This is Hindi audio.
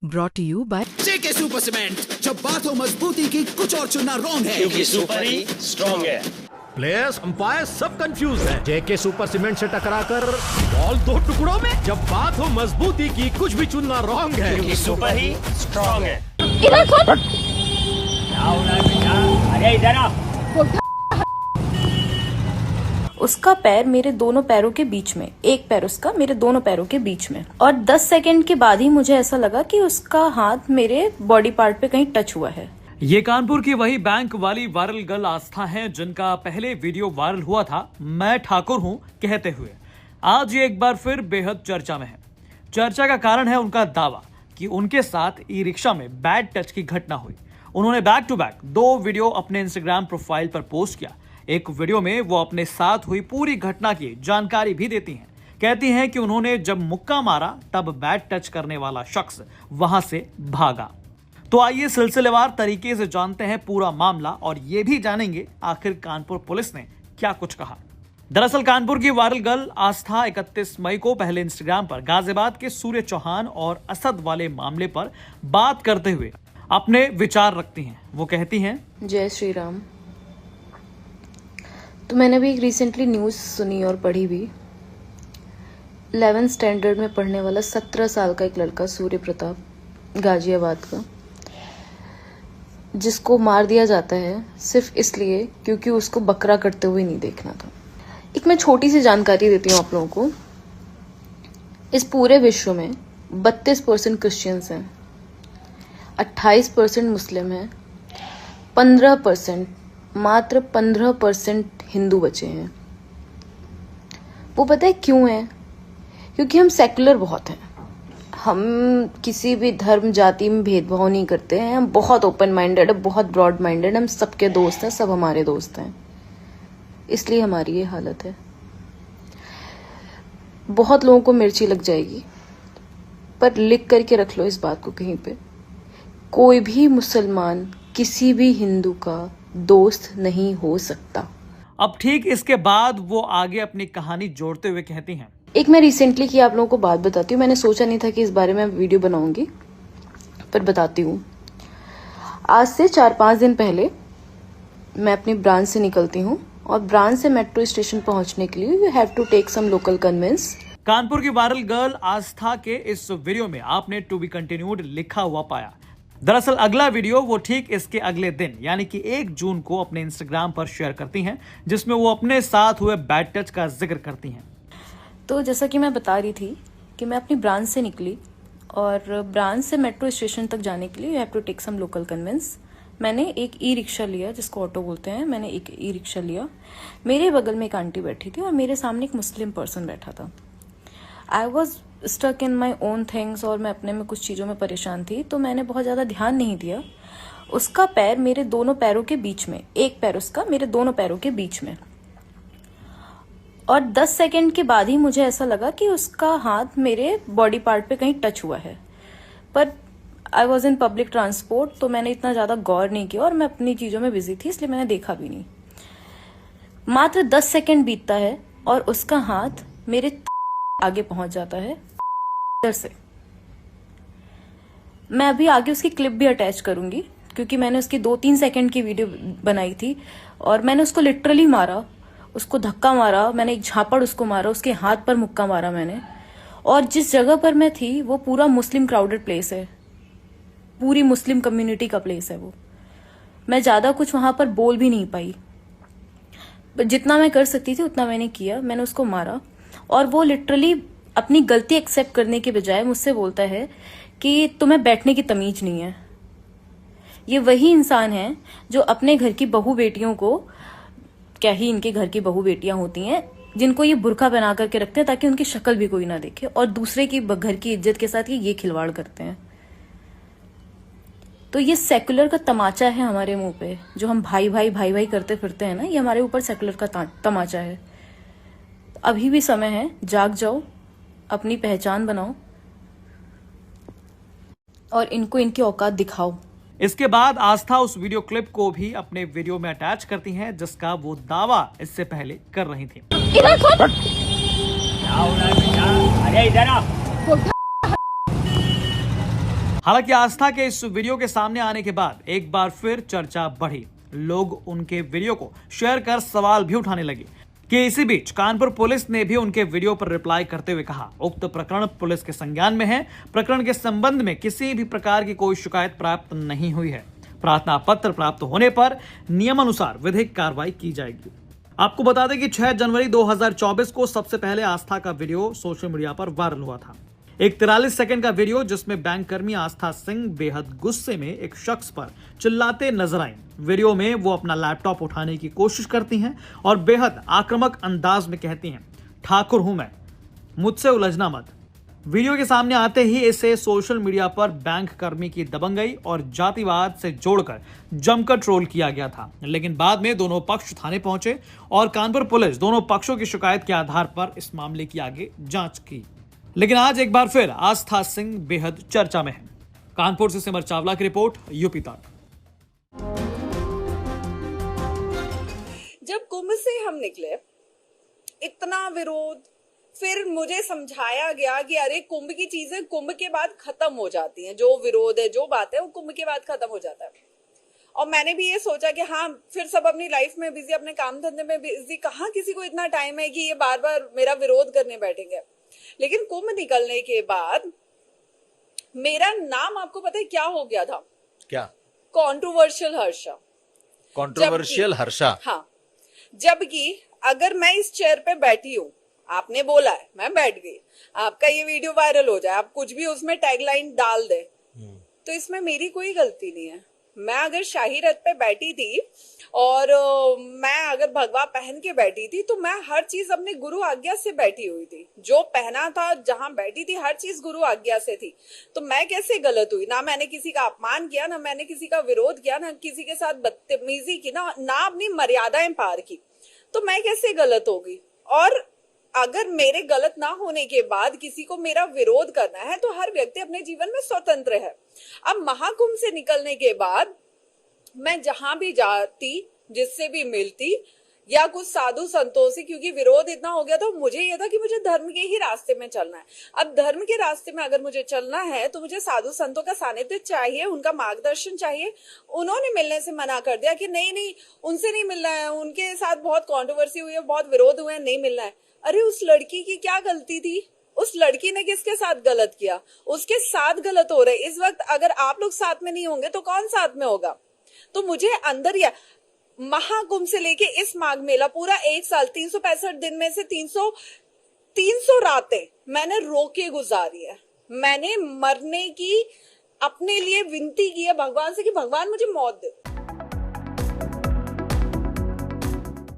Brought to you by JK super cement. जब बात हो मजबूती की, कुछ और चुनना रॉन्ग है, क्योंकि सुपर ही स्ट्रॉन्ग है। प्लेयर्स अंपायर सब कंफ्यूज है। जेके सुपर सीमेंट से टकराकर बॉल दो टुकड़ों में। जब बात हो मजबूती की, कुछ भी चुनना रॉन्ग है, क्योंकि सुपर ही स्ट्रॉन्ग है। अरे इधर आ। उसका पैर मेरे दोनों पैरों के बीच में, एक पैर उसका मेरे दोनों पैरों के बीच में, और 10 सेकंड के बाद ही मुझे ऐसा लगा कि उसका हाथ मेरे बॉडी पार्ट पे कहीं टच हुआ है। ये कानपुर की वही बैंक वाली वायरल गर्ल आस्था है, जिनका पहले वीडियो वायरल हुआ था मैं ठाकुर हूं कहते हुए। आज ये एक बार फिर बेहद चर्चा में है। चर्चा का कारण है उनका दावा कि उनके साथ ई रिक्शा में बैड टच की घटना हुई। उन्होंने बैक टू बैक 2 वीडियो अपने इंस्टाग्राम प्रोफाइल पर पोस्ट किया। एक वीडियो में वो अपने साथ हुई पूरी घटना की जानकारी भी देती हैं। कहती हैं कि उन्होंने जब मुक्का मारा तब बैड टच करने वाला शख्स वहां से भागा। तो आइए सिलसिलेवार तरीके से जानते हैं पूरा मामला और ये भी जानेंगे आखिर कानपुर पुलिस ने क्या कुछ कहा। दरअसल कानपुर की वायरल गर्ल आस्था 31 मई को पहले इंस्टाग्राम पर गाजियाबाद के सूर्य चौहान और असद वाले मामले पर बात करते हुए अपने विचार रखती हैं। वो कहती हैं, जय श्री राम। तो मैंने भी एक रिसेंटली न्यूज़ सुनी और पढ़ी भी। 11th स्टैंडर्ड में पढ़ने वाला 17 साल का एक लड़का सूर्य प्रताप, गाजियाबाद का, जिसको मार दिया जाता है सिर्फ इसलिए क्योंकि उसको बकरा करते हुए नहीं देखना था। एक मैं छोटी सी जानकारी देती हूँ आप लोगों को। इस पूरे विश्व में 32% क्रिश्चियंस हैं, 28% मुस्लिम हैं, 15%, मात्र 15% हिंदू बचे हैं। वो पता है क्यों है? क्योंकि हम सेकुलर बहुत हैं। हम किसी भी धर्म जाति में भेदभाव नहीं करते हैं। हम बहुत ओपन माइंडेड है, बहुत ब्रॉड माइंडेड। हम सबके दोस्त हैं, सब हमारे दोस्त हैं। इसलिए हमारी ये हालत है। बहुत लोगों को मिर्ची लग जाएगी, पर लिख करके रख लो इस बात को कहीं पे। कोई भी मुसलमान किसी भी हिंदू का दोस्त नहीं हो सकता। अब ठीक इसके बाद वो आगे अपनी कहानी जोड़ते हुए कहती हैं, एक मैं रिसेंटली की आप लोगों को बात बताती हूँ। मैंने सोचा नहीं था कि इस बारे में वीडियो बनाऊंगी, पर बताती हूँ। आज से 4-5 दिन पहले मैं अपनी ब्रांच से निकलती हूँ और ब्रांच से मेट्रो स्टेशन पहुंचने के लिए you have to take some local conveyance. Kanpur की वायरल गर्ल आस्था के इस वीडियो में आपने टू बी कंटिन्यूड लिखा हुआ पाया। दरअसल अगला वीडियो वो ठीक इसके अगले दिन यानी कि 1 जून को अपने इंस्टाग्राम पर शेयर करती हैं, जिसमें वो अपने साथ हुए बैड टच का जिक्र करती हैं। तो जैसा कि मैं बता रही थी कि मैं अपनी ब्रांच से निकली और ब्रांच से मेट्रो स्टेशन तक जाने के लिए you have to take some local conveyance. मैंने एक ई रिक्शा लिया, जिसको ऑटो बोलते हैं। मैंने एक ई रिक्शा लिया। मेरे बगल में एक आंटी बैठी थी और मेरे सामने एक मुस्लिम पर्सन बैठा था। I was stuck in my own things और मैं अपने में कुछ चीज़ों में परेशान थी, तो मैंने बहुत ज़्यादा ध्यान नहीं दिया। उसका पैर मेरे दोनों पैरों के बीच में, एक पैर उसका मेरे दोनों पैरों के बीच में, और 10 सेकंड के बाद ही मुझे ऐसा लगा कि उसका हाथ मेरे बॉडी पार्ट पे कहीं टच हुआ है। पर I was in public transport, तो मैंने इतना ज़्यादा गौर नहीं किया और मैं अपनी चीज़ों में बिजी थी, इसलिए मैंने देखा भी नहीं। मात्र 10 सेकंड बीतता है और उसका हाथ मेरे आगे पहुंच जाता है इधर से। मैं अभी आगे उसकी क्लिप भी अटैच करूंगी, क्योंकि मैंने उसकी 2-3 सेकंड की वीडियो बनाई थी और मैंने उसको लिटरली मारा, उसको धक्का मारा, मैंने एक झापड़ उसको मारा, उसके हाथ पर मुक्का मारा मैंने। और जिस जगह पर मैं थी वो पूरा मुस्लिम क्राउडेड प्लेस है, पूरी मुस्लिम कम्युनिटी का प्लेस है वो। मैं ज्यादा कुछ वहां पर बोल भी नहीं पाई, जितना मैं कर सकती थी उतना मैंने किया। मैंने उसको मारा और वो लिटरली अपनी गलती एक्सेप्ट करने के बजाय मुझसे बोलता है कि तुम्हें बैठने की तमीज नहीं है। ये वही इंसान है जो अपने घर की बहू बेटियों को, क्या ही इनके घर की बहू बेटियां होती हैं, जिनको ये बुर्का बना करके रखते हैं ताकि उनकी शक्ल भी कोई ना देखे, और दूसरे की घर की इज्जत के साथ ये खिलवाड़ करते हैं। तो ये सेकुलर का तमाचा है हमारे मुंह पे, जो हम भाई भाई भाई भाई करते फिरते हैं ना, ये हमारे ऊपर सेकुलर का तमाचा है। अभी भी समय है, जाग जाओ, अपनी पहचान बनाओ और इनको इनकी औकात दिखाओ। इसके बाद आस्था उस वीडियो क्लिप को भी अपने वीडियो में अटैच करती हैं, जिसका वो दावा इससे पहले कर रही थी। अरे इधर आ। हालांकि आस्था के इस वीडियो के सामने आने के बाद एक बार फिर चर्चा बढ़ी। लोग उनके वीडियो को शेयर कर सवाल भी उठाने लगे कि इसी बीच कानपुर पुलिस ने भी उनके वीडियो पर रिप्लाई करते हुए कहा, उक्त प्रकरण पुलिस के संज्ञान में है। प्रकरण के संबंध में किसी भी प्रकार की कोई शिकायत प्राप्त नहीं हुई है। प्रार्थना पत्र प्राप्त होने पर नियमानुसार विधिक कार्रवाई की जाएगी। आपको बता दें कि 6 जनवरी 2024 को सबसे पहले आस्था का वीडियो सोशल मीडिया पर वायरल हुआ था। एक 43 सेकंड का वीडियो जिसमें बैंक कर्मी आस्था सिंह बेहद गुस्से में एक शख्स पर चिल्लाते नजर आई। वीडियो में वो अपना लैपटॉप उठाने की कोशिश करती हैं और बेहद आक्रामक अंदाज में कहती हैं, ठाकुर हूं मैं, मुझसे उलझना मत। वीडियो के सामने आते ही इसे सोशल मीडिया पर बैंक कर्मी की दबंगई और जातिवाद से जोड़कर जमकर ट्रोल किया गया था। लेकिन बाद में दोनों पक्ष थाने पहुंचे और कानपुर पुलिस दोनों पक्षों की शिकायत के आधार पर इस मामले की आगे जांच की। लेकिन आज एक बार फिर आस्था सिंह बेहद चर्चा में है। कानपुर से सिमर चावला की रिपोर्ट, यूपी तक। जब कुंभ से हम निकले, इतना विरोध, फिर मुझे समझाया गया कि अरे कुंभ की चीजें कुंभ के बाद खत्म हो जाती हैं, जो विरोध है, जो बात है, वो कुंभ के बाद खत्म हो जाता है। और मैंने भी ये सोचा कि हाँ, फिर सब अपनी लाइफ में बिजी, अपने काम धंधे में बिजी, कहाँ किसी को इतना टाइम है कि ये बार बार मेरा विरोध करने बैठेंगे। लेकिन कुंभ निकलने के बाद मेरा नाम, आपको पता है क्या हो गया था? क्या? कंट्रोवर्शियल हर्षा। कंट्रोवर्शियल हर्षा? हाँ, जबकि अगर मैं इस चेयर पे बैठी हूँ, आपने बोला है, मैं बैठ गई, आपका ये वीडियो वायरल हो जाए, आप कुछ भी उसमें टैगलाइन डाल दे, तो इसमें मेरी कोई गलती नहीं है। मैं अगर शाही रथ पे बैठी थी और मैं अगर भगवा पहन के बैठी थी, तो मैं हर चीज अपने गुरु आज्ञा से बैठी हुई थी। जो पहना था, जहां बैठी थी, हर चीज गुरु आज्ञा से थी। तो मैं कैसे गलत हुई? ना मैंने किसी का अपमान किया, ना मैंने किसी का विरोध किया, ना किसी के साथ बदतमीजी की, ना अपनी मर्यादाएं पार की। तो मैं कैसे गलत होगी? और अगर मेरे गलत ना होने के बाद किसी को मेरा विरोध करना है, तो हर व्यक्ति अपने जीवन में स्वतंत्र है। अब महाकुंभ से निकलने के बाद मैं जहां भी जाती, जिससे भी मिलती, या कुछ साधु संतों से, क्योंकि विरोध इतना हो गया था, मुझे यह था कि मुझे धर्म के ही रास्ते में चलना है। अब धर्म के रास्ते में अगर मुझे चलना है, तो मुझे साधु संतों का सानिध्य चाहिए, उनका मार्गदर्शन चाहिए। उन्होंने मिलने से मना कर दिया कि नहीं, उनसे नहीं मिलना है, उनके साथ बहुत कंट्रोवर्सी हुई है, बहुत विरोध हुए हैं, नहीं मिलना है। अरे उस लड़की की क्या गलती थी? उस लड़की ने किसके साथ गलत किया? उसके साथ गलत हो रहे। इस वक्त अगर आप लोग साथ में नहीं होंगे तो कौन साथ में होगा? तो मुझे अंदर या महाकुंभ से लेके इस माघ मेला, पूरा 1 साल, 365 दिन में से 300 रातें मैंने रो के गुजारी है। मैंने मरने की अपने लिए विनती की है भगवान से कि भगवान मुझे मौत दे।